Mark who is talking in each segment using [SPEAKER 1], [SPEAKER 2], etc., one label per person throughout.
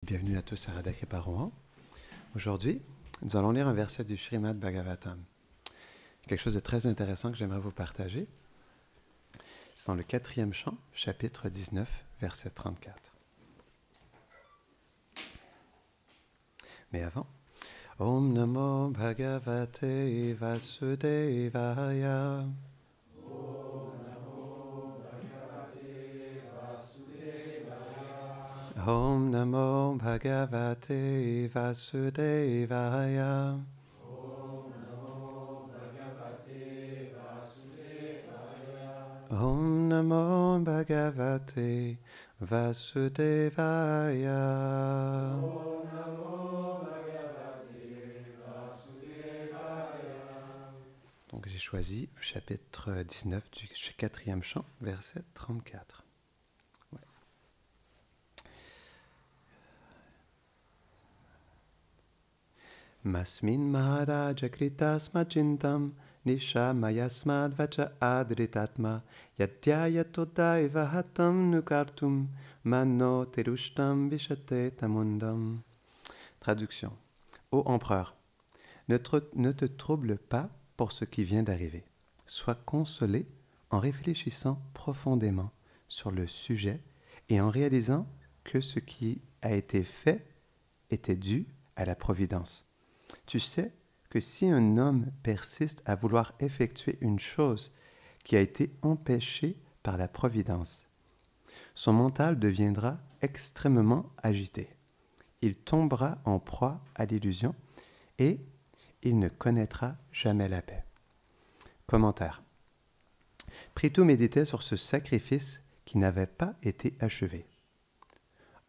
[SPEAKER 1] Bienvenue à tous à Radha Kripa Rohan. Aujourd'hui, nous allons lire un verset du Srimad Bhagavatam. Quelque chose de très intéressant que j'aimerais vous partager. C'est dans le 4e chant, chapitre 19, verset 34. Mais avant, Om Namo Bhagavate Vasudevaya. Om Namo Bhagavate Vasudevaya. Om Namo Bhagavate Vasudevaya. Donc j'ai choisi le chapitre 19 du 4e chant, verset 34. Ouais. Masmin Maharaja Kritasma Chintam Nisha Mayasmad Vacha Adritatma Yadyayato Daiva Hatam Nukartum Mano Terushtam Vishate Tamundam. Traduction. Ô empereur, ne te trouble pas pour ce qui vient d'arriver. Sois consolé en réfléchissant profondément sur le sujet et en réalisant que ce qui a été fait était dû à la providence. Tu sais que si un homme persiste à vouloir effectuer une chose qui a été empêchée par la providence, son mental deviendra extrêmement agité. Il tombera en proie à l'illusion et il ne connaîtra jamais la paix. Commentaire. Prithu méditait sur ce sacrifice qui n'avait pas été achevé.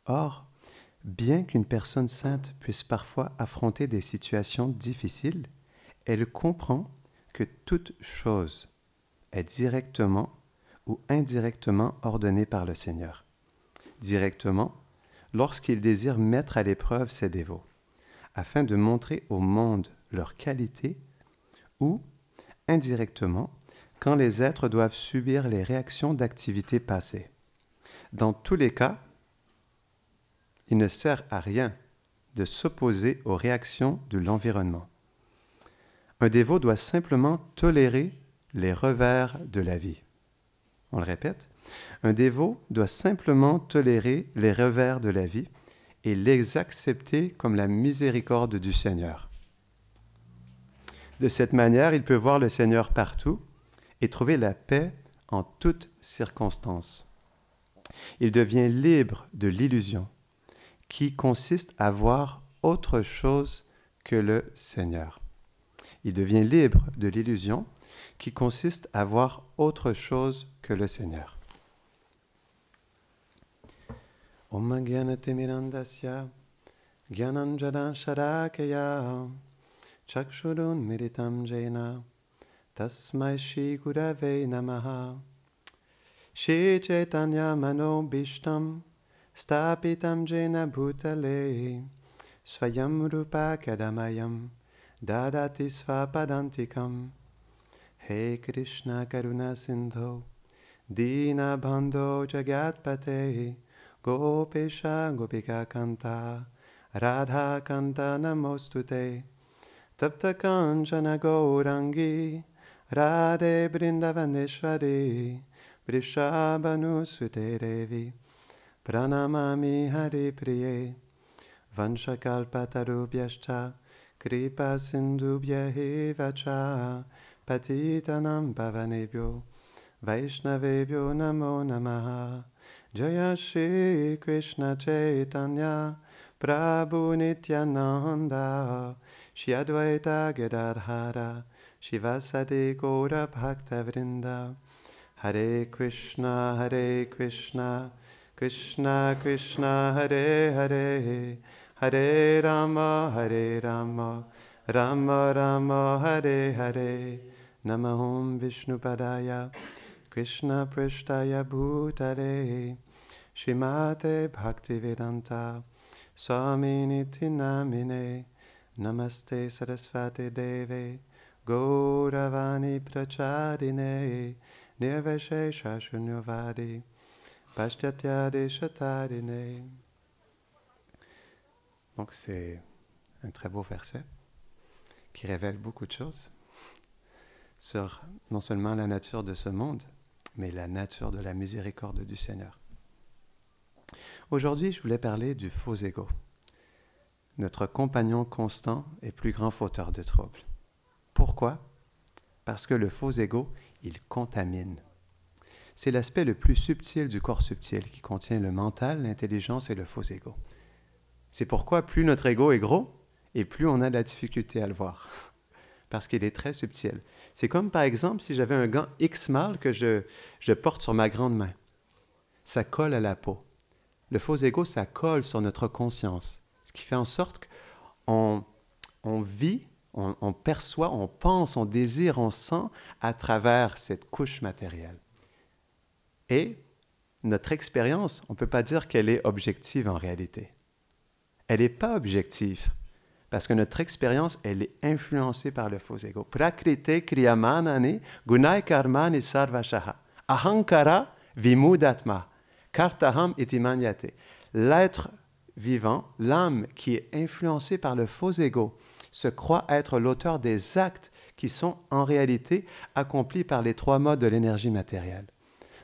[SPEAKER 1] Or, bien qu'une personne sainte puisse parfois affronter des situations difficiles, elle comprend que toute chose est directement ou indirectement ordonnée par le Seigneur. Directement, lorsqu'il désire mettre à l'épreuve ses dévots, afin de montrer au monde leur qualité, ou indirectement, quand les êtres doivent subir les réactions d'activités passées. Dans tous les cas, il ne sert à rien de s'opposer aux réactions de l'environnement. Un dévot doit simplement tolérer les revers de la vie. On le répète, un dévot doit simplement tolérer les revers de la vie et les accepter comme la miséricorde du Seigneur. De cette manière, il peut voir le Seigneur partout et trouver la paix en toutes circonstances. Il devient libre de l'illusion qui consiste à voir autre chose que le Seigneur. Il devient libre de l'illusion qui consiste à voir autre chose que le Seigneur. Om Gyanati Mirandasya Gyananjana Sharakaya Chakshurun Miritam Jena Tasmai Shri Gurave Namaha Shri Chaitanya Mano Bhishtam Stapitam Jena Bhutale Svayam Rupa Kadamayam Dadati Svapadantikam He Krishna Karuna Sindho Dina Bandho Jagatpate Gopesha Gopika Kanta Radha Kanta Namostute Tapta Kanchana Gaurangi Radhe Brindavaneshwari Vrishabhanu Sute Devi Pranamami Hari Priye Vanshakalpatarubhyascha Kripa Sindhubhya Vacha Patitanam Pavanebhyo Vaishnavebhyo Namo Namaha Jaya Shri Krishna Chaitanya Prabhu Nityananda Shri Advaita Gadadhara Shivasati Gaura Bhakta Vrinda Hare Krishna Krishna Krishna Hare Hare Hare Rama Rama Rama Hare Hare Namaham Vishnupadaya Krishna Prishtaya Bhutale Shrimate Bhaktivedanta Swaminiti Namine Namaste Sarasvati Deve Gauravani Pracharine Nirvashesha Shunyavadi Pashtya Deshatarine. Donc c'est un très beau verset qui révèle beaucoup de choses sur non seulement la nature de ce monde, mais la nature de la miséricorde du Seigneur. Aujourd'hui, je voulais parler du faux ego, notre compagnon constant et plus grand fauteur de troubles. Pourquoi? Parce que le faux ego, il contamine. C'est l'aspect le plus subtil du corps subtil qui contient le mental, l'intelligence et le faux ego. C'est pourquoi plus notre ego est gros et plus on a de la difficulté à le voir, parce qu'il est très subtil. C'est comme par exemple si j'avais un gant X-Mal que je porte sur ma grande main. Ça colle à la peau. Le faux ego, ça colle sur notre conscience, ce qui fait en sorte qu'on vit, on perçoit, on pense, on désire, on sent à travers cette couche matérielle. Et notre expérience, on ne peut pas dire qu'elle est objective en réalité. Elle n'est pas objective, parce que notre expérience, elle est influencée par le faux ego. Prakrite kriyamanani gunai karmani sarvashaha ahankara vimudatma kartaham iti manyate. L'être vivant, l'âme qui est influencée par le faux ego, se croit être l'auteur des actes qui sont en réalité accomplis par les trois modes de l'énergie matérielle.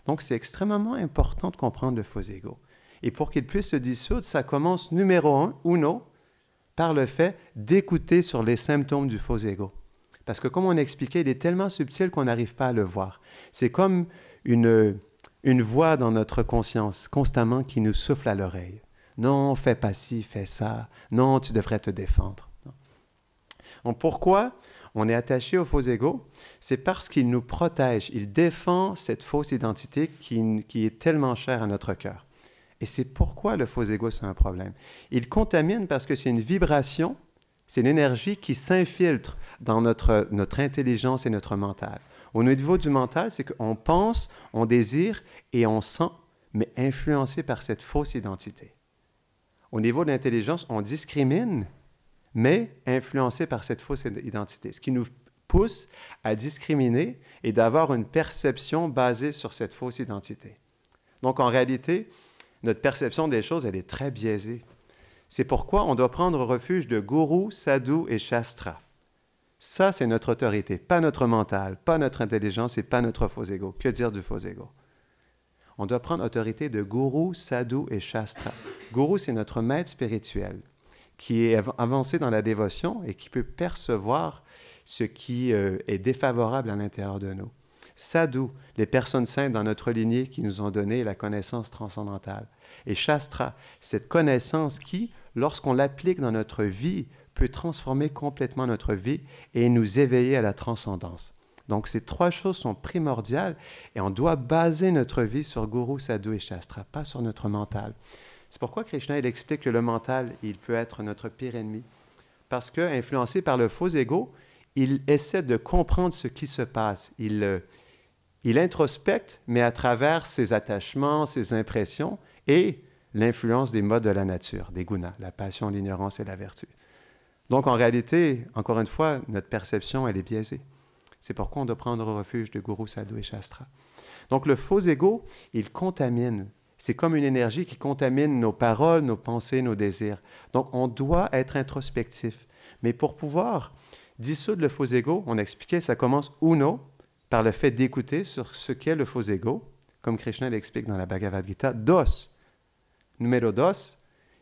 [SPEAKER 1] Donc, c'est extrêmement important de comprendre le faux ego. Et pour qu'il puisse se dissoudre, ça commence numéro 1, uno, par le fait d'écouter sur les symptômes du faux ego. Parce que comme on a expliqué, il est tellement subtil qu'on n'arrive pas à le voir. C'est comme une voix dans notre conscience, constamment, qui nous souffle à l'oreille. Non, fais pas ci, fais ça. Non, tu devrais te défendre. Donc, pourquoi on est attaché au faux ego? C'est parce qu'il nous protège. Il défend cette fausse identité qui est tellement chère à notre cœur. Et c'est pourquoi le faux ego, c'est un problème. Il contamine parce que c'est une vibration, c'est une énergie qui s'infiltre dans notre intelligence et notre mental. Au niveau du mental, c'est qu'on pense, on désire et on sent, mais influencé par cette fausse identité. Au niveau de l'intelligence, on discrimine, mais influencé par cette fausse identité. Ce qui nous pousse à discriminer et d'avoir une perception basée sur cette fausse identité. Donc, en réalité, notre perception des choses, elle est très biaisée. C'est pourquoi on doit prendre refuge de gourou, sadhu et shastra. Ça, c'est notre autorité, pas notre mental, pas notre intelligence et pas notre faux ego. Que dire du faux ego? On doit prendre autorité de gourou, sadhu et shastra. Gourou, c'est notre maître spirituel qui est avancé dans la dévotion et qui peut percevoir ce qui est défavorable à l'intérieur de nous. Sadhu, les personnes saintes dans notre lignée qui nous ont donné la connaissance transcendantale. Et Shastra, cette connaissance qui, lorsqu'on l'applique dans notre vie, peut transformer complètement notre vie et nous éveiller à la transcendance. Donc, ces trois choses sont primordiales et on doit baser notre vie sur Guru, Sadhu et Shastra, pas sur notre mental. C'est pourquoi Krishna, il explique que le mental, il peut être notre pire ennemi. Parce que, influencé par le faux ego, il essaie de comprendre ce qui se passe. Il introspecte, mais à travers ses attachements, ses impressions et l'influence des modes de la nature, des gunas, la passion, l'ignorance et la vertu. Donc, en réalité, encore une fois, notre perception, elle est biaisée. C'est pourquoi on doit prendre refuge de Guru, Sadhu et Shastra. Donc, le faux ego, il contamine. C'est comme une énergie qui contamine nos paroles, nos pensées, nos désirs. Donc, on doit être introspectif. Mais pour pouvoir dissoudre le faux ego, on expliquait, ça commence uno, par le fait d'écouter sur ce qu'est le faux ego, comme Krishna l'explique dans la Bhagavad Gita. Dos, numéro dos,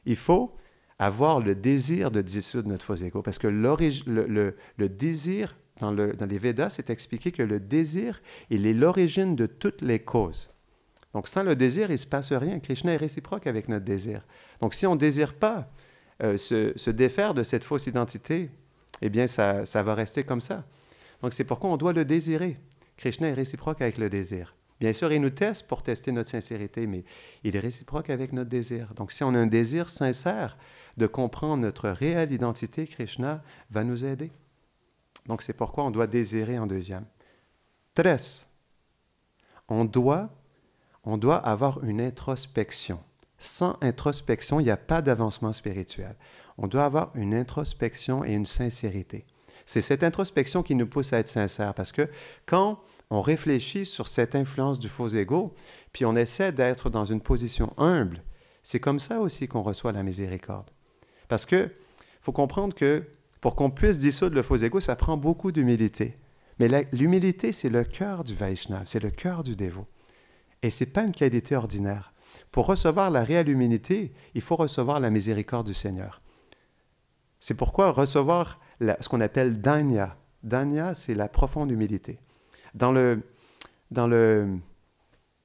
[SPEAKER 1] il faut avoir le désir de dissoudre notre faux ego, parce que le désir, dans les Védas, c'est expliqué que le désir, il est l'origine de toutes les causes. Donc, sans le désir, il ne se passe rien. Krishna est réciproque avec notre désir. Donc, si on ne désire pas se défaire de cette fausse identité, eh bien, ça va rester comme ça. Donc, c'est pourquoi on doit le désirer. Krishna est réciproque avec le désir. Bien sûr, il nous teste pour tester notre sincérité, mais il est réciproque avec notre désir. Donc, si on a un désir sincère de comprendre notre réelle identité, Krishna va nous aider. Donc, c'est pourquoi on doit désirer en deuxième. 3. On doit avoir une introspection. Sans introspection, il n'y a pas d'avancement spirituel. On doit avoir une introspection et une sincérité. C'est cette introspection qui nous pousse à être sincères, parce que quand on réfléchit sur cette influence du faux ego, puis on essaie d'être dans une position humble, c'est comme ça aussi qu'on reçoit la miséricorde. Parce que faut comprendre que pour qu'on puisse dissoudre le faux ego, ça prend beaucoup d'humilité. Mais l'humilité, c'est le cœur du Vaishnava, c'est le cœur du dévot. Et ce n'est pas une qualité ordinaire. Pour recevoir la réelle humilité, il faut recevoir la miséricorde du Seigneur. C'est pourquoi recevoir ce qu'on appelle danya. Danya, c'est la profonde humilité. Dans le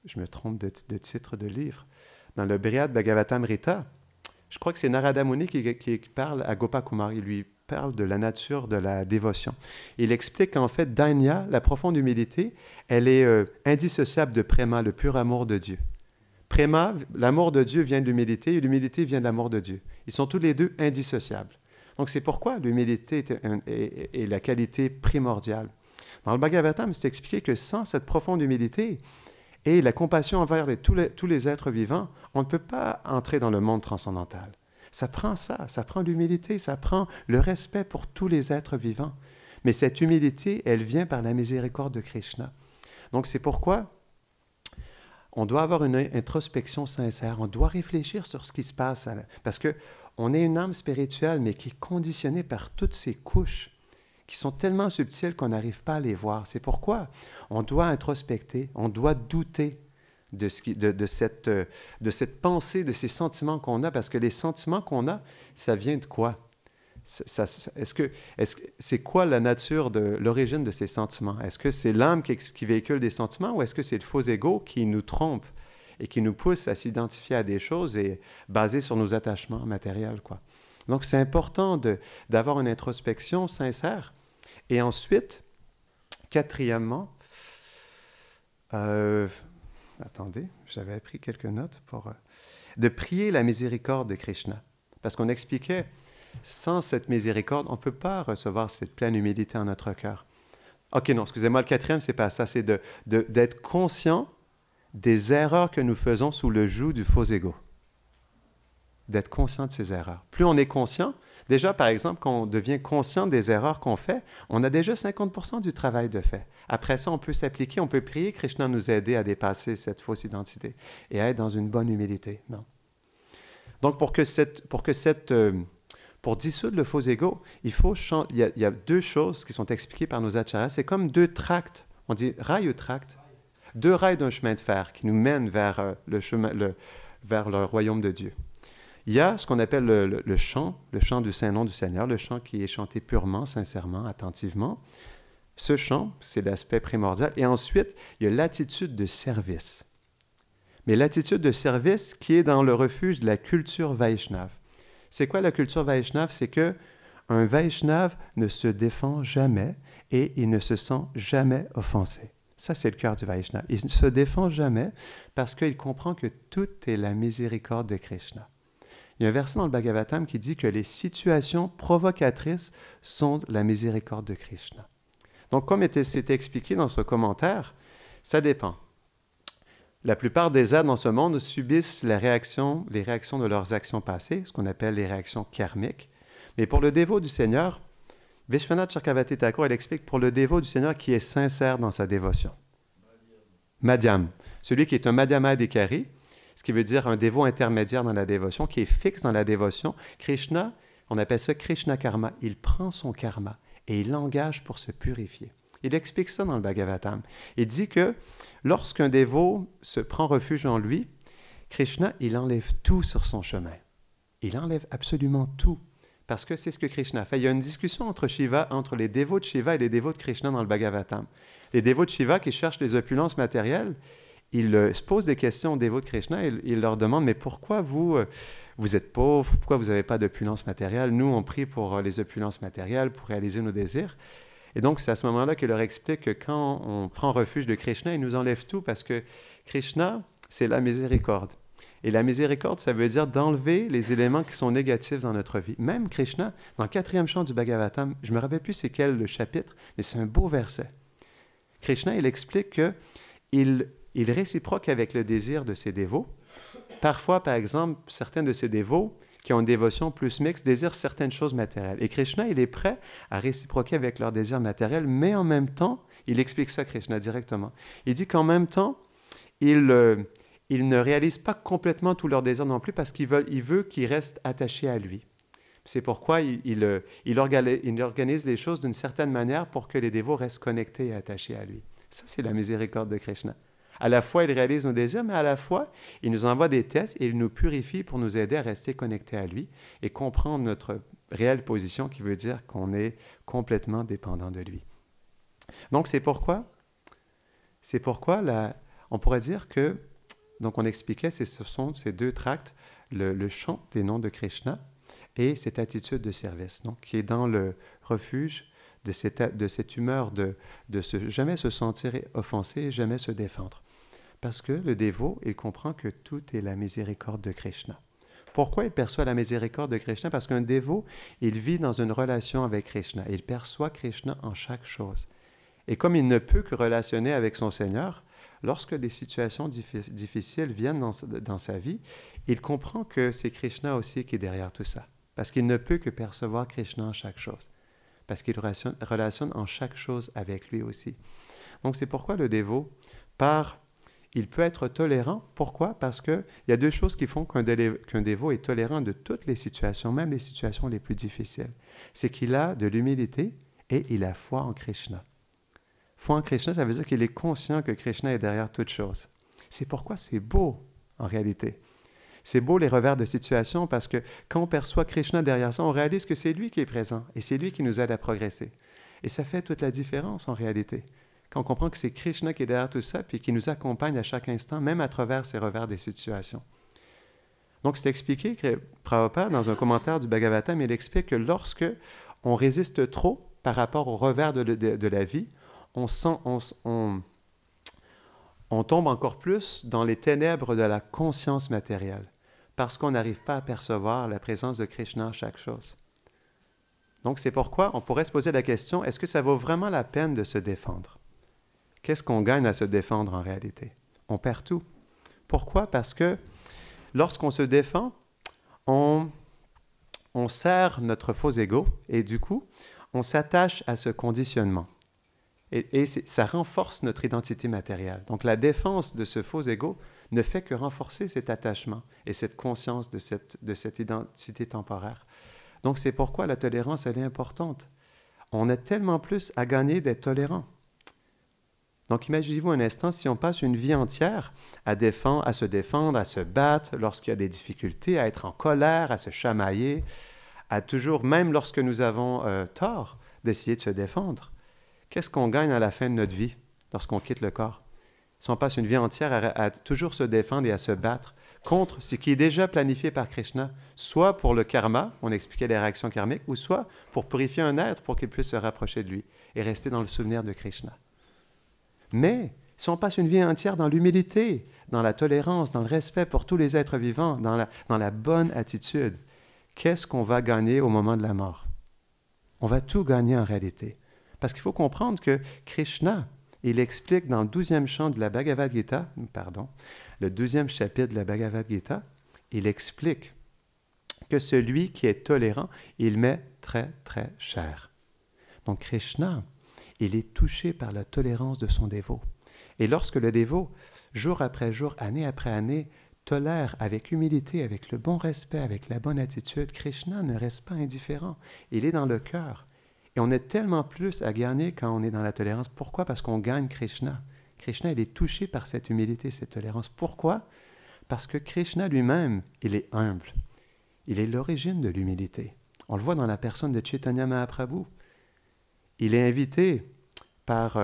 [SPEAKER 1] je me trompe de titre de livre, dans le Brihad Bhagavatamrita, je crois que c'est Narada Muni qui parle à Gopakumar, il lui parle de la nature de la dévotion. Il explique qu'en fait, danya, la profonde humilité, elle est indissociable de prema, le pur amour de Dieu. Prema, l'amour de Dieu vient de l'humilité et l'humilité vient de l'amour de Dieu. Ils sont tous les deux indissociables. Donc c'est pourquoi l'humilité est la qualité primordiale. Dans le Bhagavatam, c'est expliqué que sans cette profonde humilité et la compassion envers tous les êtres vivants, on ne peut pas entrer dans le monde transcendantal. Ça prend l'humilité, ça prend le respect pour tous les êtres vivants. Mais cette humilité, elle vient par la miséricorde de Krishna. Donc c'est pourquoi on doit avoir une introspection sincère, on doit réfléchir sur ce qui se passe. Parce qu'on est une âme spirituelle, mais qui est conditionnée par toutes ces couches qui sont tellement subtiles qu'on n'arrive pas à les voir. C'est pourquoi on doit introspecter, on doit douter de cette pensée, de ces sentiments qu'on a, parce que les sentiments qu'on a, ça vient de quoi? C'est quoi la nature de l'origine de ces sentiments? Est-ce que c'est l'âme qui véhicule des sentiments ou est-ce que c'est le faux ego qui nous trompe et qui nous pousse à s'identifier à des choses et basé sur nos attachements matériels, quoi? Donc, c'est important d'avoir une introspection sincère. Et ensuite, quatrièmement, attendez, j'avais pris quelques notes de prier la miséricorde de Krishna. Parce qu'on expliquait, sans cette miséricorde, on ne peut pas recevoir cette pleine humilité en notre cœur. OK, non, excusez-moi, le quatrième, c'est pas ça, c'est d'être conscient des erreurs que nous faisons sous le joug du faux ego. D'être conscient de ces erreurs. Plus on est conscient, déjà, par exemple, quand on devient conscient des erreurs qu'on fait, on a déjà 50% du travail de fait. Après ça, on peut s'appliquer, on peut prier, Krishna nous aider à dépasser cette fausse identité et à être dans une bonne humilité. Non. Donc, pour dissoudre le faux ego, il y a deux choses qui sont expliquées par nos acharyas. C'est comme deux tracts, on dit rail ou tract, deux rails d'un chemin de fer qui nous mènent vers vers le royaume de Dieu. Il y a ce qu'on appelle le chant du Saint-Nom du Seigneur, le chant qui est chanté purement, sincèrement, attentivement. Ce chant, c'est l'aspect primordial. Et ensuite, il y a l'attitude de service. Mais l'attitude de service qui est dans le refuge de la culture Vaishnava. C'est quoi la culture Vaishnava? C'est qu'un Vaishnava ne se défend jamais et il ne se sent jamais offensé. Ça, c'est le cœur du Vaishnava. Il ne se défend jamais parce qu'il comprend que tout est la miséricorde de Krishna. Il y a un verset dans le Bhagavatam qui dit que les situations provocatrices sont la miséricorde de Krishna. Donc, comme c'était expliqué dans ce commentaire, ça dépend. La plupart des êtres dans ce monde subissent les réactions de leurs actions passées, ce qu'on appelle les réactions karmiques. Mais pour le dévot du Seigneur, Vishwanath Chakravarti Thakur, il explique pour le dévot du Seigneur qui est sincère dans sa dévotion. Madhyam. Celui qui est un Madhyamadhikari, ce qui veut dire un dévot intermédiaire dans la dévotion, qui est fixe dans la dévotion. Krishna, on appelle ça Krishna Karma. Il prend son karma et il l'engage pour se purifier. Il explique ça dans le Bhagavatam. Il dit que lorsqu'un dévot se prend refuge en lui, Krishna, il enlève tout sur son chemin. Il enlève absolument tout, parce que c'est ce que Krishna fait. Il y a une discussion entre les dévots de Shiva et les dévots de Krishna dans le Bhagavatam. Les dévots de Shiva qui cherchent les opulences matérielles, ils se posent des questions aux dévots de Krishna et ils leur demandent « Mais pourquoi vous êtes pauvres? Pourquoi vous n'avez pas d'opulence matérielle? Nous, on prie pour les opulences matérielles, pour réaliser nos désirs. » Et donc, c'est à ce moment-là qu'il leur explique que quand on prend refuge de Krishna, il nous enlève tout parce que Krishna, c'est la miséricorde. Et la miséricorde, ça veut dire d'enlever les éléments qui sont négatifs dans notre vie. Même Krishna, dans le 4e chant du Bhagavatam, je ne me rappelle plus c'est quel le chapitre, mais c'est un beau verset. Krishna, il explique qu'il réciproque avec le désir de ses dévots. Parfois, par exemple, certains de ses dévots qui ont une dévotion plus mixte désirent certaines choses matérielles. Et Krishna, il est prêt à réciproquer avec leurs désirs matériels, mais en même temps, il explique ça, Krishna, directement. Il dit qu'en même temps, il ne réalise pas complètement tous leurs désirs non plus parce qu'il veut qu'ils restent attachés à lui. C'est pourquoi il organise les choses d'une certaine manière pour que les dévots restent connectés et attachés à lui. Ça, c'est la miséricorde de Krishna. À la fois, il réalise nos désirs, mais à la fois, il nous envoie des tests et il nous purifie pour nous aider à rester connectés à lui et comprendre notre réelle position, qui veut dire qu'on est complètement dépendant de lui. Donc, c'est pourquoi on pourrait dire que, donc on expliquait, ce sont ces deux tracts, le chant des noms de Krishna et cette attitude de service, donc qui est dans le refuge de cette humeur de jamais se sentir offensé et jamais se défendre. Parce que le dévot, il comprend que tout est la miséricorde de Krishna. Pourquoi il perçoit la miséricorde de Krishna? Parce qu'un dévot, il vit dans une relation avec Krishna. Il perçoit Krishna en chaque chose. Et comme il ne peut que relationner avec son Seigneur, lorsque des situations difficiles viennent dans sa vie, il comprend que c'est Krishna aussi qui est derrière tout ça. Parce qu'il ne peut que percevoir Krishna en chaque chose. Parce qu'il relationne en chaque chose avec lui aussi. Donc c'est pourquoi le dévot, il peut être tolérant. Pourquoi? Parce qu'il y a deux choses qui font qu'un dévot est tolérant de toutes les situations, même les situations les plus difficiles. C'est qu'il a de l'humilité et il a foi en Krishna. Foi en Krishna, ça veut dire qu'il est conscient que Krishna est derrière toute chose. C'est pourquoi c'est beau, en réalité. C'est beau les revers de situation parce que quand on perçoit Krishna derrière ça, on réalise que c'est lui qui est présent et c'est lui qui nous aide à progresser. Et ça fait toute la différence en réalité. Quand on comprend que c'est Krishna qui est derrière tout ça puis qui nous accompagne à chaque instant, même à travers ces revers des situations. Donc c'est expliqué que Prabhupada, dans un commentaire du Bhagavatam, il explique que lorsque on résiste trop par rapport aux revers de la vie, on tombe encore plus dans les ténèbres de la conscience matérielle parce qu'on n'arrive pas à percevoir la présence de Krishna en chaque chose. Donc c'est pourquoi on pourrait se poser la question, est-ce que ça vaut vraiment la peine de se défendre? Qu'est-ce qu'on gagne à se défendre en réalité? On perd tout. Pourquoi? Parce que lorsqu'on se défend, on serre notre faux ego et du coup, on s'attache à ce conditionnement. Et ça renforce notre identité matérielle. Donc la défense de ce faux ego ne fait que renforcer cet attachement et cette conscience de cette identité temporaire. Donc c'est pourquoi la tolérance, elle est importante. On a tellement plus à gagner d'être tolérant. Donc imaginez-vous un instant, si on passe une vie entière à se défendre, à se battre lorsqu'il y a des difficultés, à être en colère, à se chamailler, à toujours, même lorsque nous avons tort, d'essayer de se défendre. Qu'est-ce qu'on gagne à la fin de notre vie lorsqu'on quitte le corps? Si on passe une vie entière à toujours se défendre et à se battre contre ce qui est déjà planifié par Krishna, soit pour le karma, on expliquait les réactions karmiques, ou soit pour purifier un être pour qu'il puisse se rapprocher de lui et rester dans le souvenir de Krishna. Mais si on passe une vie entière dans l'humilité, dans la tolérance, dans le respect pour tous les êtres vivants, dans la bonne attitude, qu'est-ce qu'on va gagner au moment de la mort? On va tout gagner en réalité. Parce qu'il faut comprendre que Krishna, il explique dans le 12e chant de la Bhagavad Gita, le 12e chapitre de la Bhagavad Gita, il explique que celui qui est tolérant, il met très, très cher. Donc Krishna, il est touché par la tolérance de son dévot. Et lorsque le dévot, jour après jour, année après année, tolère avec humilité, avec le bon respect, avec la bonne attitude, Krishna ne reste pas indifférent. Il est dans le cœur. Et on a tellement plus à gagner quand on est dans la tolérance. Pourquoi? Parce qu'on gagne Krishna. Krishna, il est touché par cette humilité, cette tolérance. Pourquoi? Parce que Krishna lui-même, il est humble. Il est l'origine de l'humilité. On le voit dans la personne de Chaitanya Mahaprabhu. Il est invité par...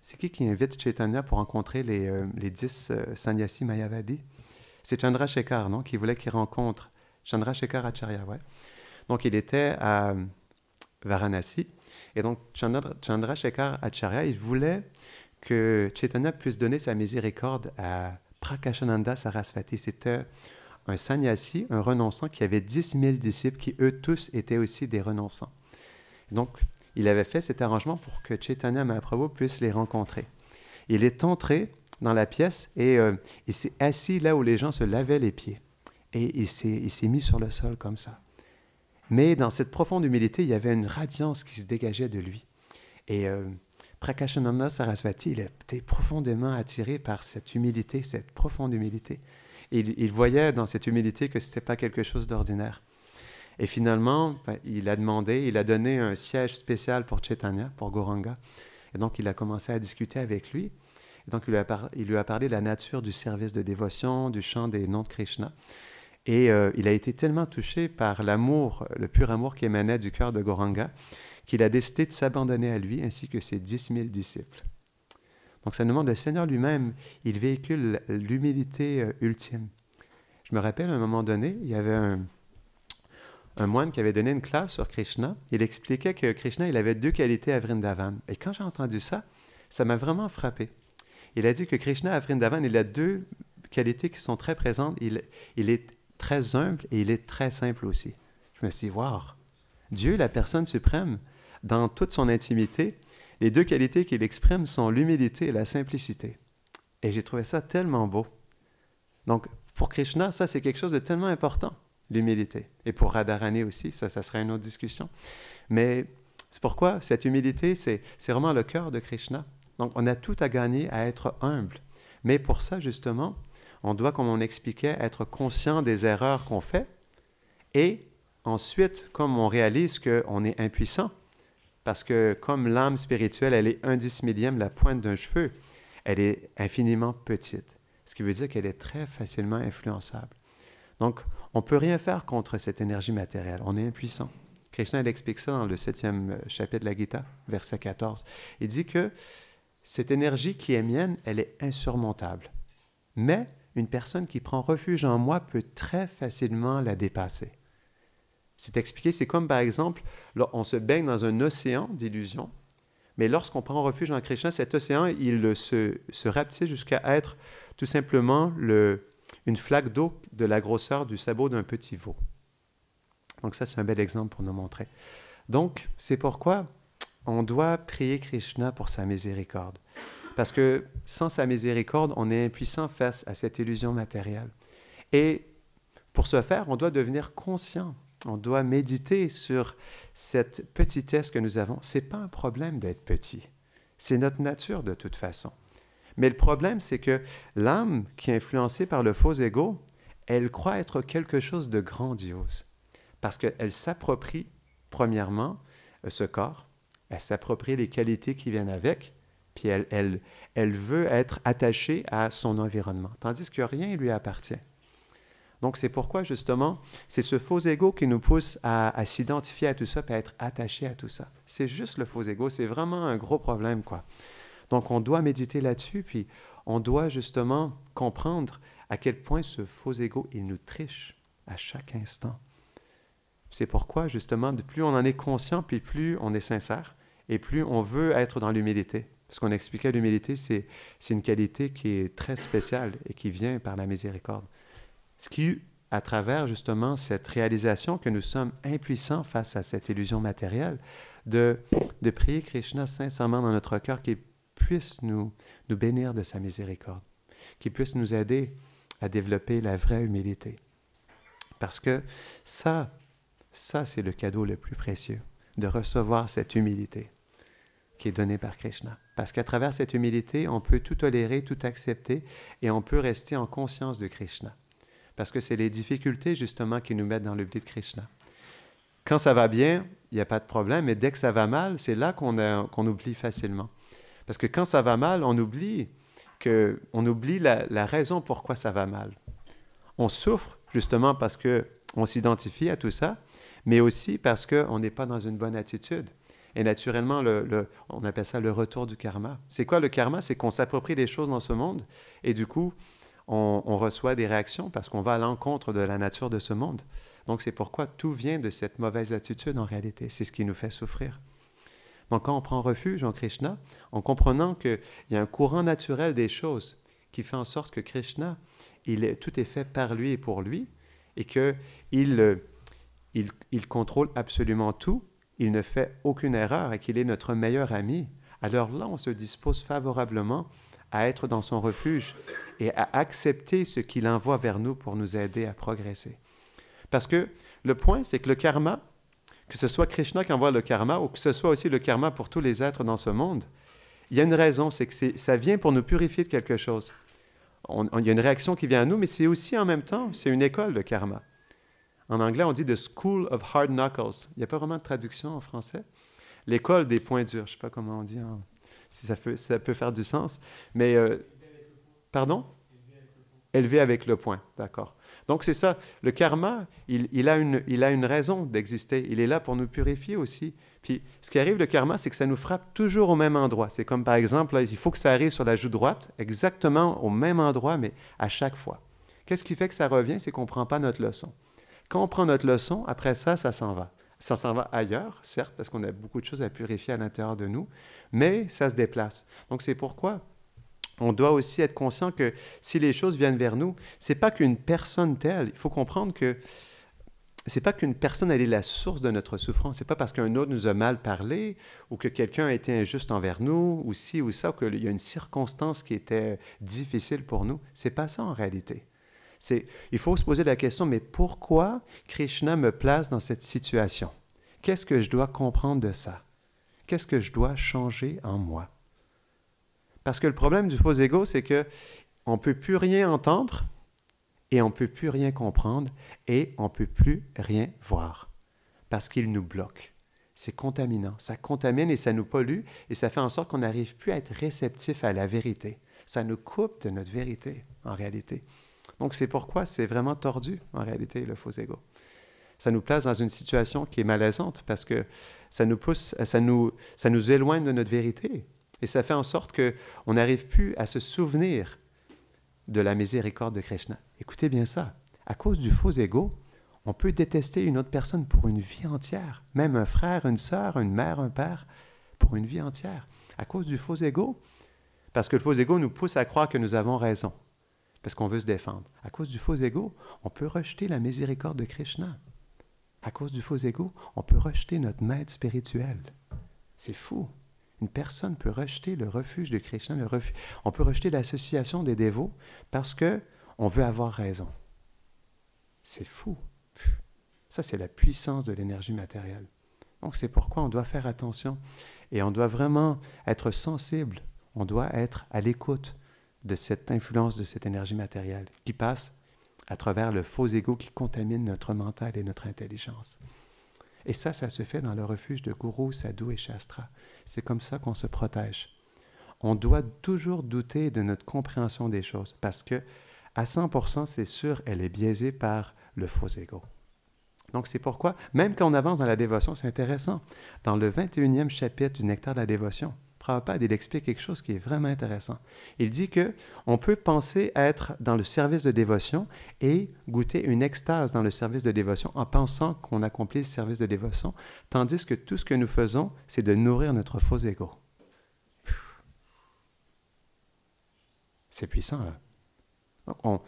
[SPEAKER 1] c'est qui invite Chaitanya pour rencontrer les 10 sannyasis Mayavadi? C'est Chandrasekhar, non? Qui voulait qu'il rencontre Chandrasekhar Acharya, ouais. Donc, il était à Varanasi. Et donc, Chandrasekhar Acharya, il voulait que Chaitanya puisse donner sa miséricorde à Prakashananda Sarasvati. C'était un sannyasi, un renonçant qui avait 10 000 disciples qui, eux tous, étaient aussi des renonçants. Et donc, il avait fait cet arrangement pour que Chaitanya Mahaprabhu puisse les rencontrer. Il est entré dans la pièce et il s'est assis là où les gens se lavaient les pieds. Et il s'est mis sur le sol comme ça. Mais dans cette profonde humilité, il y avait une radiance qui se dégageait de lui. Et Prakashananda Sarasvati, il était profondément attiré par cette humilité, cette profonde humilité. Et il voyait dans cette humilité que ce n'était pas quelque chose d'ordinaire. Et finalement, il a donné un siège spécial pour Chaitanya, pour Gauranga. Et donc, il a commencé à discuter avec lui. Et donc, il lui a parlé de la nature du service de dévotion, du chant des noms de Krishna. Et il a été tellement touché par l'amour, le pur amour qui émanait du cœur de Gauranga, qu'il a décidé de s'abandonner à lui ainsi que ses 10 000 disciples. Donc, ça nous montre le Seigneur lui-même, il véhicule l'humilité ultime. Je me rappelle, à un moment donné, il y avait un moine qui avait donné une classe sur Krishna. Il expliquait que Krishna, il avait 2 qualités à Vrindavan. Et quand j'ai entendu ça, ça m'a vraiment frappé. Il a dit que Krishna, à Vrindavan, il a 2 qualités qui sont très présentes. Il est très humble et il est très simple aussi. Je me suis dit, wow, Dieu, la personne suprême, dans toute son intimité, les 2 qualités qu'il exprime sont l'humilité et la simplicité. Et j'ai trouvé ça tellement beau. Donc, pour Krishna, ça, c'est quelque chose de tellement important, l'humilité. Et pour Radharani aussi, ça sera une autre discussion. Mais c'est pourquoi cette humilité, c'est vraiment le cœur de Krishna. Donc, on a tout à gagner à être humble. Mais pour ça, justement, on doit, comme on expliquait, être conscient des erreurs qu'on fait. Et ensuite, comme on réalise qu'on est impuissant, parce que comme l'âme spirituelle, elle est 1/10 la pointe d'un cheveu, elle est infiniment petite. Ce qui veut dire qu'elle est très facilement influençable. Donc, on ne peut rien faire contre cette énergie matérielle. On est impuissant. Krishna, il explique ça dans le 7e chapitre de la Gita, verset 14. Il dit que cette énergie qui est mienne, elle est insurmontable. Mais une personne qui prend refuge en moi peut très facilement la dépasser. C'est expliqué, c'est comme par exemple, là, on se baigne dans un océan d'illusions, mais lorsqu'on prend refuge en Krishna, cet océan, il se rapetisse jusqu'à être tout simplement une flaque d'eau de la grosseur du sabot d'un petit veau. Donc ça, c'est un bel exemple pour nous montrer. Donc, c'est pourquoi on doit prier Krishna pour sa miséricorde. Parce que sans sa miséricorde, on est impuissant face à cette illusion matérielle. Et pour ce faire, on doit devenir conscient. On doit méditer sur cette petitesse que nous avons. Ce n'est pas un problème d'être petit. C'est notre nature de toute façon. Mais le problème, c'est que l'âme qui est influencée par le faux ego, elle croit être quelque chose de grandiose. Parce qu'elle s'approprie, premièrement, ce corps, elle s'approprie les qualités qui viennent avec, puis elle veut être attachée à son environnement, tandis que rien ne lui appartient. Donc, c'est pourquoi, justement, c'est ce faux ego qui nous pousse à s'identifier à tout ça et à être attaché à tout ça. C'est juste le faux ego, c'est vraiment un gros problème, quoi. Donc, on doit méditer là-dessus, puis on doit, justement, comprendre à quel point ce faux ego, il nous triche à chaque instant. C'est pourquoi, justement, plus on en est conscient, puis plus on est sincère, et plus on veut être dans l'humilité. Parce qu'on expliquait, l'humilité, c'est une qualité qui est très spéciale et qui vient par la miséricorde. Ce qui, à travers justement cette réalisation que nous sommes impuissants face à cette illusion matérielle, de prier Krishna sincèrement dans notre cœur qu'il puisse nous bénir de sa miséricorde, qu'il puisse nous aider à développer la vraie humilité. Parce que ça c'est le cadeau le plus précieux, de recevoir cette humilité qui est donnée par Krishna. Parce qu'à travers cette humilité, on peut tout tolérer, tout accepter, et on peut rester en conscience de Krishna. Parce que c'est les difficultés, justement, qui nous mettent dans l'oubli de Krishna. Quand ça va bien, il n'y a pas de problème, mais dès que ça va mal, c'est là qu'on oublie facilement. Parce que quand ça va mal, on oublie la raison pourquoi ça va mal. On souffre, justement, parce qu'on s'identifie à tout ça, mais aussi parce qu'on n'est pas dans une bonne attitude. Et naturellement, on appelle ça le retour du karma. C'est quoi le karma? C'est qu'on s'approprie les choses dans ce monde, et du coup, on reçoit des réactions parce qu'on va à l'encontre de la nature de ce monde. Donc, c'est pourquoi tout vient de cette mauvaise attitude en réalité. C'est ce qui nous fait souffrir. Donc, quand on prend refuge en Krishna, en comprenant qu'il y a un courant naturel des choses qui fait en sorte que Krishna, tout est fait par lui et pour lui, et qu'il contrôle absolument tout, il ne fait aucune erreur et qu'il est notre meilleur ami, alors là, on se dispose favorablement à être dans son refuge et à accepter ce qu'il envoie vers nous pour nous aider à progresser. Parce que le point, c'est que le karma, que ce soit Krishna qui envoie le karma ou que ce soit aussi le karma pour tous les êtres dans ce monde, il y a une raison, c'est que ça vient pour nous purifier de quelque chose. Il y a une réaction qui vient à nous, mais c'est aussi en même temps, c'est une école, le karma. En anglais, on dit « the school of hard knuckles ». Il n'y a pas vraiment de traduction en français. L'école des poings durs. Je ne sais pas comment on dit, hein, si ça peut faire du sens. Mais, pardon? Élevé avec le poing, d'accord. Donc, c'est ça. Le karma, il a une raison d'exister. Il est là pour nous purifier aussi. Puis, ce qui arrive, le karma, c'est que ça nous frappe toujours au même endroit. C'est comme, par exemple, là, il faut que ça arrive sur la joue droite, exactement au même endroit, mais à chaque fois. Qu'est-ce qui fait que ça revient? C'est qu'on ne prend pas notre leçon. Quand on prend notre leçon, après ça, ça s'en va. Ça s'en va ailleurs, certes, parce qu'on a beaucoup de choses à purifier à l'intérieur de nous, mais ça se déplace. Donc, c'est pourquoi on doit aussi être conscient que si les choses viennent vers nous, ce n'est pas qu'une personne telle. Il faut comprendre que ce n'est pas qu'une personne, elle est la source de notre souffrance. Ce n'est pas parce qu'un autre nous a mal parlé ou que quelqu'un a été injuste envers nous ou ci ou ça, ou qu'il y a une circonstance qui était difficile pour nous. Ce n'est pas ça en réalité. Il faut se poser la question, mais pourquoi Krishna me place dans cette situation? Qu'est-ce que je dois comprendre de ça? Qu'est-ce que je dois changer en moi? Parce que le problème du faux ego, c'est qu'on ne peut plus rien entendre et on ne peut plus rien comprendre et on ne peut plus rien voir parce qu'il nous bloque. C'est contaminant. Ça contamine et ça nous pollue et ça fait en sorte qu'on n'arrive plus à être réceptif à la vérité. Ça nous coupe de notre vérité, en réalité. Donc, c'est pourquoi c'est vraiment tordu, en réalité, le faux ego. Ça nous place dans une situation qui est malaisante parce que ça nous pousse, ça nous éloigne de notre vérité. Et ça fait en sorte qu'on n'arrive plus à se souvenir de la miséricorde de Krishna. Écoutez bien ça. À cause du faux ego, on peut détester une autre personne pour une vie entière. Même un frère, une sœur, une mère, un père, pour une vie entière. À cause du faux ego. Parce que le faux ego nous pousse à croire que nous avons raison. Parce qu'on veut se défendre. À cause du faux ego, on peut rejeter la miséricorde de Krishna. À cause du faux ego, on peut rejeter notre maître spirituel. C'est fou. Une personne peut rejeter le refuge de Krishna, on peut rejeter l'association des dévots parce qu'on veut avoir raison. C'est fou. Ça, c'est la puissance de l'énergie matérielle. Donc, c'est pourquoi on doit faire attention et on doit vraiment être sensible. On doit être à l'écoute de cette influence de cette énergie matérielle qui passe à travers le faux ego qui contamine notre mental et notre intelligence. Et ça se fait dans le refuge de Guru, Sadhu et Shastra. C'est comme ça qu'on se protège. On doit toujours douter de notre compréhension des choses parce que, à 100%, c'est sûr, elle est biaisée par le faux ego. Donc, c'est pourquoi, même quand on avance dans la dévotion, c'est intéressant. Dans le 21e chapitre du Nectar de la dévotion, Prabhupada, il explique quelque chose qui est vraiment intéressant. Il dit qu'on peut penser être dans le service de dévotion et goûter une extase dans le service de dévotion en pensant qu'on accomplit le service de dévotion, tandis que tout ce que nous faisons, c'est de nourrir notre faux ego. C'est puissant, là. Donc,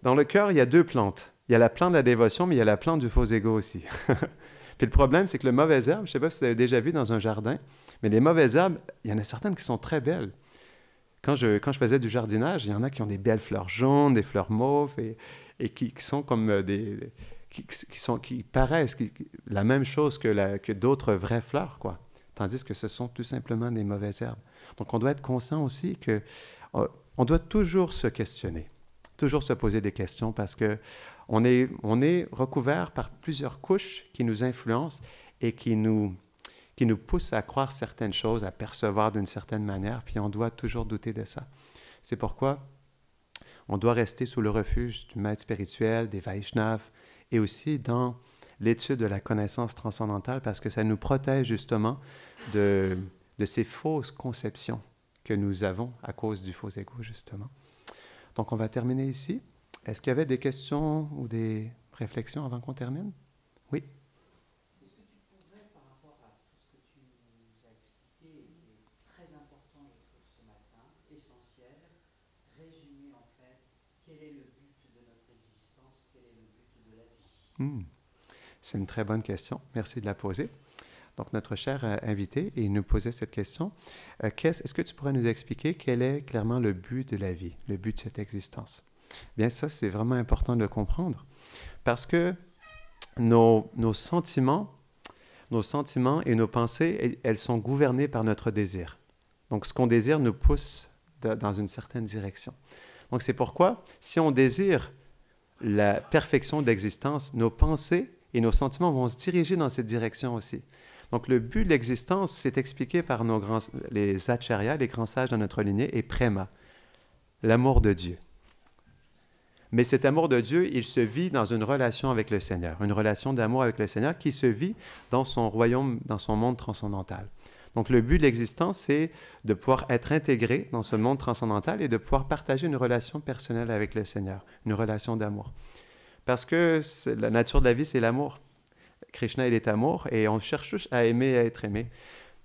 [SPEAKER 1] dans le cœur, il y a deux plantes. Il y a la plante de la dévotion, mais il y a la plante du faux ego aussi. Puis le problème, c'est que le mauvais herbe, je ne sais pas si vous avez déjà vu dans un jardin, mais les mauvaises herbes, il y en a certaines qui sont très belles. Quand je faisais du jardinage, il y en a qui ont des belles fleurs jaunes, des fleurs mauves, et qui sont comme qui paraissent la même chose que d'autres vraies fleurs, quoi. Tandis que ce sont tout simplement des mauvaises herbes. Donc, on doit être conscient aussi qu'on doit toujours se questionner, toujours se poser des questions parce qu'on est recouvert par plusieurs couches qui nous influencent et qui nous poussent à croire certaines choses, à percevoir d'une certaine manière, puis on doit toujours douter de ça. C'est pourquoi on doit rester sous le refuge du maître spirituel, des Vaishnavas, et aussi dans l'étude de la connaissance transcendantale, parce que ça nous protège justement de ces fausses conceptions que nous avons à cause du faux ego, justement. Donc, on va terminer ici. Est-ce qu'il y avait des questions ou des réflexions avant qu'on termine? Oui.
[SPEAKER 2] Est-ce que tu pourrais, par rapport à tout ce que tu nous as expliqué, qui est très important, je trouve, ce matin, essentiel, résumer en fait quel est le but de notre existence, quel est le but de la vie?
[SPEAKER 1] C'est une très bonne question. Merci de la poser. Donc, notre cher invité, il nous posait cette question. Est-ce que tu pourrais nous expliquer quel est clairement le but de la vie, le but de cette existence? Bien, ça, c'est vraiment important de le comprendre parce que nos sentiments et nos pensées, elles sont gouvernées par notre désir. Donc, ce qu'on désire nous pousse dans une certaine direction. Donc, c'est pourquoi, si on désire la perfection d'existence, nos pensées et nos sentiments vont se diriger dans cette direction aussi. Donc, le but de l'existence, c'est expliqué par les acharyas, les grands sages dans notre lignée, et prema, l'amour de Dieu. Mais cet amour de Dieu, il se vit dans une relation avec le Seigneur, une relation d'amour avec le Seigneur qui se vit dans son royaume, dans son monde transcendantal. Donc, le but de l'existence, c'est de pouvoir être intégré dans ce monde transcendantal et de pouvoir partager une relation personnelle avec le Seigneur, une relation d'amour. Parce que la nature de la vie, c'est l'amour. Krishna, il est amour et on cherche tous à aimer et à être aimé.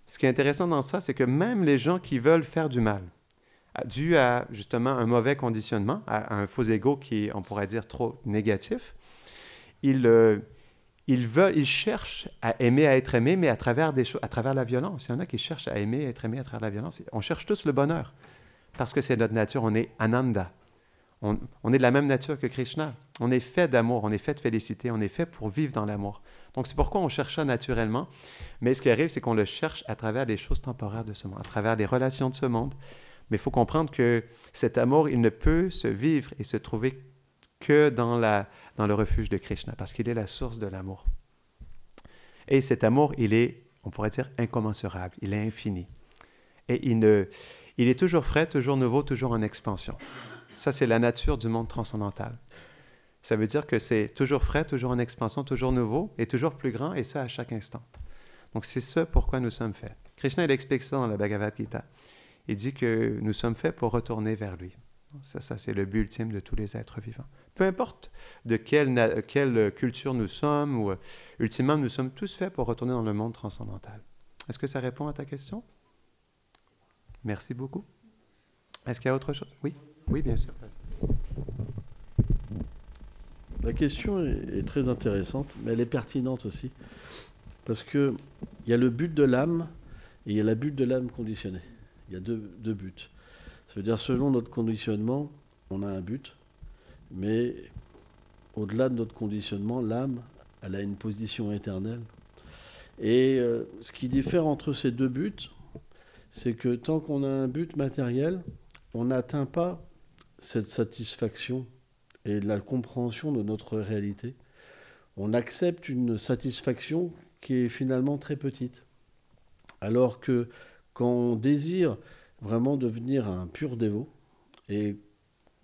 [SPEAKER 1] Ce qui est intéressant dans ça, c'est que même les gens qui veulent faire du mal, dû à justement un mauvais conditionnement, à un faux ego qui est, on pourrait dire, trop négatif, ils cherchent à aimer, à être aimé, mais à travers la violence. Il y en a qui cherchent à aimer, à être aimé à travers la violence. On cherche tous le bonheur, parce que c'est notre nature, on est ananda. On est de la même nature que Krishna. On est fait d'amour, on est fait de félicité, on est fait pour vivre dans l'amour. Donc c'est pourquoi on cherche ça naturellement, mais ce qui arrive, c'est qu'on le cherche à travers les choses temporaires de ce monde, à travers les relations de ce monde. Mais il faut comprendre que cet amour, il ne peut se vivre et se trouver que dans le refuge de Krishna, parce qu'il est la source de l'amour. Et cet amour, il est, on pourrait dire, incommensurable, il est infini. Et il est toujours frais, toujours nouveau, toujours en expansion. Ça, c'est la nature du monde transcendantal. Ça veut dire que c'est toujours frais, toujours en expansion, toujours nouveau et toujours plus grand, et ça à chaque instant. Donc c'est ce pourquoi nous sommes faits. Krishna, il explique ça dans la Bhagavad Gita. Il dit que nous sommes faits pour retourner vers lui. Ça c'est le but ultime de tous les êtres vivants. Peu importe de quelle culture nous sommes, ou ultimement, nous sommes tous faits pour retourner dans le monde transcendantal. Est-ce que ça répond à ta question? Merci beaucoup. Est-ce qu'il y a autre chose? Oui? Oui, bien sûr.
[SPEAKER 3] La question est très intéressante, mais elle est pertinente aussi. Parce qu'il y a le but de l'âme et il y a la but de l'âme conditionnée. Il y a deux buts. Ça veut dire, selon notre conditionnement, on a un but, mais au-delà de notre conditionnement, l'âme, elle a une position éternelle. Et ce qui diffère entre ces deux buts, c'est que tant qu'on a un but matériel, on n'atteint pas cette satisfaction et la compréhension de notre réalité. On accepte une satisfaction qui est finalement très petite. Alors que quand on désire vraiment devenir un pur dévot et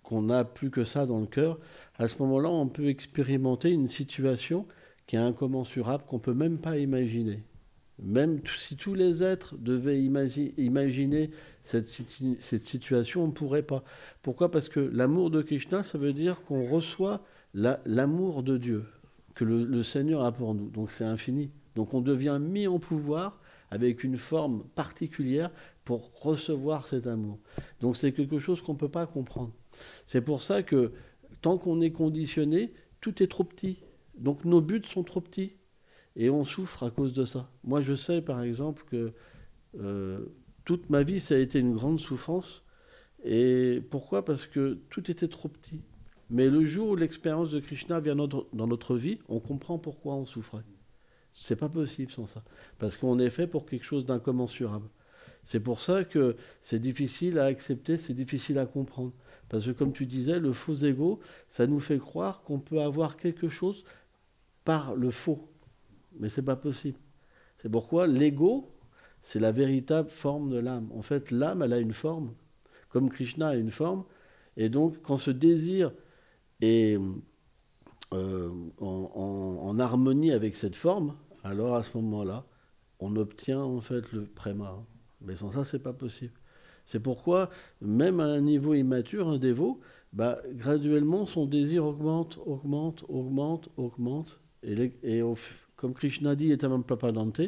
[SPEAKER 3] qu'on n'a plus que ça dans le cœur, à ce moment-là, on peut expérimenter une situation qui est incommensurable, qu'on ne peut même pas imaginer. Même si tous les êtres devaient imaginer cette situation, on ne pourrait pas. Pourquoi? Parce que l'amour de Krishna, ça veut dire qu'on reçoit l'amour de Dieu, que le Seigneur a pour nous. Donc c'est infini. Donc on devient mis en pouvoir avec une forme particulière pour recevoir cet amour. Donc c'est quelque chose qu'on ne peut pas comprendre. C'est pour ça que tant qu'on est conditionné, tout est trop petit. Donc nos buts sont trop petits. Et on souffre à cause de ça. Moi, je sais, par exemple, que toute ma vie, ça a été une grande souffrance. Et pourquoi? Parce que tout était trop petit. Mais le jour où l'expérience de Krishna vient dans notre vie, on comprend pourquoi on souffrait. C'est pas possible sans ça. Parce qu'on est fait pour quelque chose d'incommensurable. C'est pour ça que c'est difficile à accepter, c'est difficile à comprendre. Parce que, comme tu disais, le faux ego, ça nous fait croire qu'on peut avoir quelque chose par le faux. Mais ce n'est pas possible. C'est pourquoi l'ego, c'est la véritable forme de l'âme. En fait, l'âme, elle a une forme, comme Krishna a une forme. Et donc, quand ce désir est en harmonie avec cette forme, alors à ce moment-là, on obtient en fait le prema. Mais sans ça, ce n'est pas possible. C'est pourquoi, même à un niveau immature, un dévot, graduellement, son désir augmente. Comme Krishna dit, etam prapadante,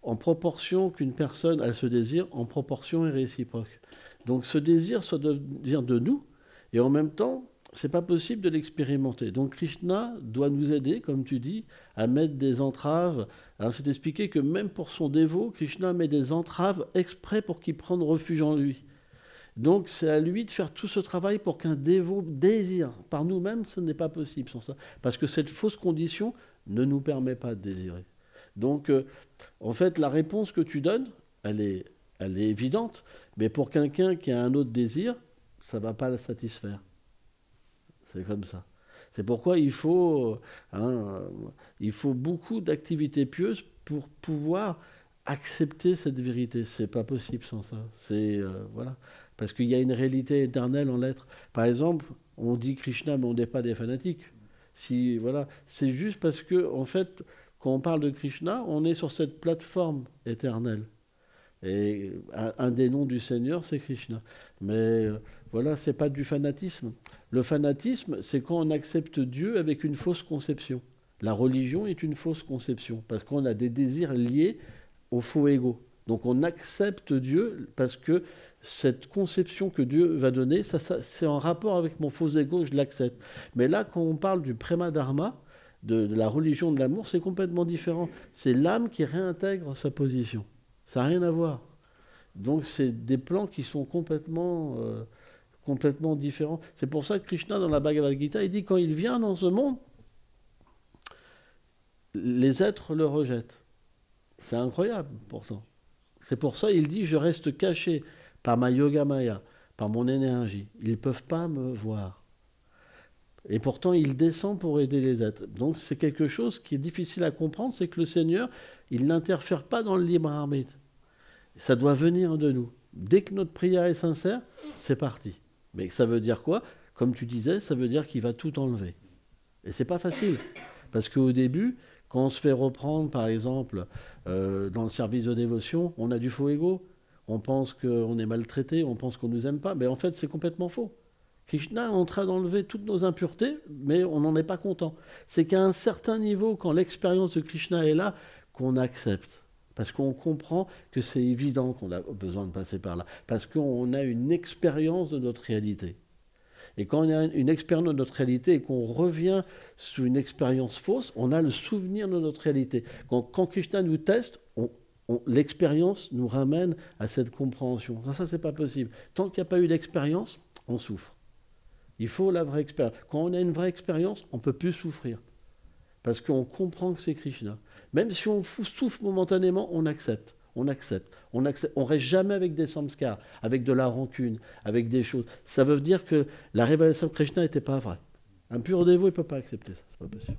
[SPEAKER 3] en proportion qu'une personne a ce désir, en proportion est réciproque. Donc ce désir, ça doit venir de nous, et en même temps, c'est pas possible de l'expérimenter. Donc Krishna doit nous aider, comme tu dis, à mettre des entraves. Alors c'est expliqué que même pour son dévot, Krishna met des entraves exprès pour qu'il prenne refuge en lui. Donc c'est à lui de faire tout ce travail pour qu'un dévot désire. Par nous-mêmes, ce n'est pas possible sans ça. Parce que cette fausse condition ne nous permet pas de désirer. Donc, en fait, la réponse que tu donnes, elle est évidente, mais pour quelqu'un qui a un autre désir, ça ne va pas le satisfaire. C'est comme ça. C'est pourquoi il faut beaucoup d'activités pieuses pour pouvoir accepter cette vérité. C'est pas possible sans ça. Voilà. Parce qu'il y a une réalité éternelle en l'être. Par exemple, on dit Krishna, mais on n'est pas des fanatiques. Voilà. C'est juste parce que, en fait, quand on parle de Krishna, on est sur cette plateforme éternelle. Et un des noms du Seigneur, c'est Krishna. Mais voilà, c'est pas du fanatisme. Le fanatisme, c'est quand on accepte Dieu avec une fausse conception. La religion est une fausse conception, parce qu'on a des désirs liés au faux ego. Donc on accepte Dieu parce que cette conception que Dieu va donner, ça c'est en rapport avec mon faux ego, je l'accepte. Mais là, quand on parle du Prema Dharma, de la religion de l'amour, c'est complètement différent. C'est l'âme qui réintègre sa position. Ça n'a rien à voir. Donc c'est des plans qui sont complètement différents. C'est pour ça que Krishna, dans la Bhagavad Gita, il dit quand il vient dans ce monde, les êtres le rejettent. C'est incroyable, pourtant. C'est pour ça qu'il dit, je reste caché par ma yoga maya, par mon énergie. Ils ne peuvent pas me voir. Et pourtant, il descend pour aider les êtres. Donc c'est quelque chose qui est difficile à comprendre, c'est que le Seigneur, il n'interfère pas dans le libre arbitre. Ça doit venir de nous. Dès que notre prière est sincère, c'est parti. Mais ça veut dire quoi? Comme tu disais, ça veut dire qu'il va tout enlever. Et c'est pas facile. Parce qu'au début, quand on se fait reprendre, par exemple, dans le service de dévotion, on a du faux ego. On pense qu'on est maltraité, on pense qu'on ne nous aime pas. Mais en fait, c'est complètement faux. Krishna est en train d'enlever toutes nos impuretés, mais on n'en est pas content. C'est qu'à un certain niveau, quand l'expérience de Krishna est là, qu'on accepte. Parce qu'on comprend que c'est évident qu'on a besoin de passer par là. Parce qu'on a une expérience de notre réalité. Et quand on a une expérience de notre réalité et qu'on revient sur une expérience fausse, on a le souvenir de notre réalité. Quand Krishna nous teste, l'expérience nous ramène à cette compréhension. Ça, c'est pas possible. Tant qu'il n'y a pas eu d'expérience, on souffre. Il faut la vraie expérience. Quand on a une vraie expérience, on ne peut plus souffrir. Parce qu'on comprend que c'est Krishna. Même si on souffre momentanément, on accepte. On accepte. On reste jamais avec des samskars, avec de la rancune, avec des choses. Ça veut dire que la révélation de Krishna n'était pas vraie. Un pur dévot, il ne peut pas accepter ça. C'est pas possible.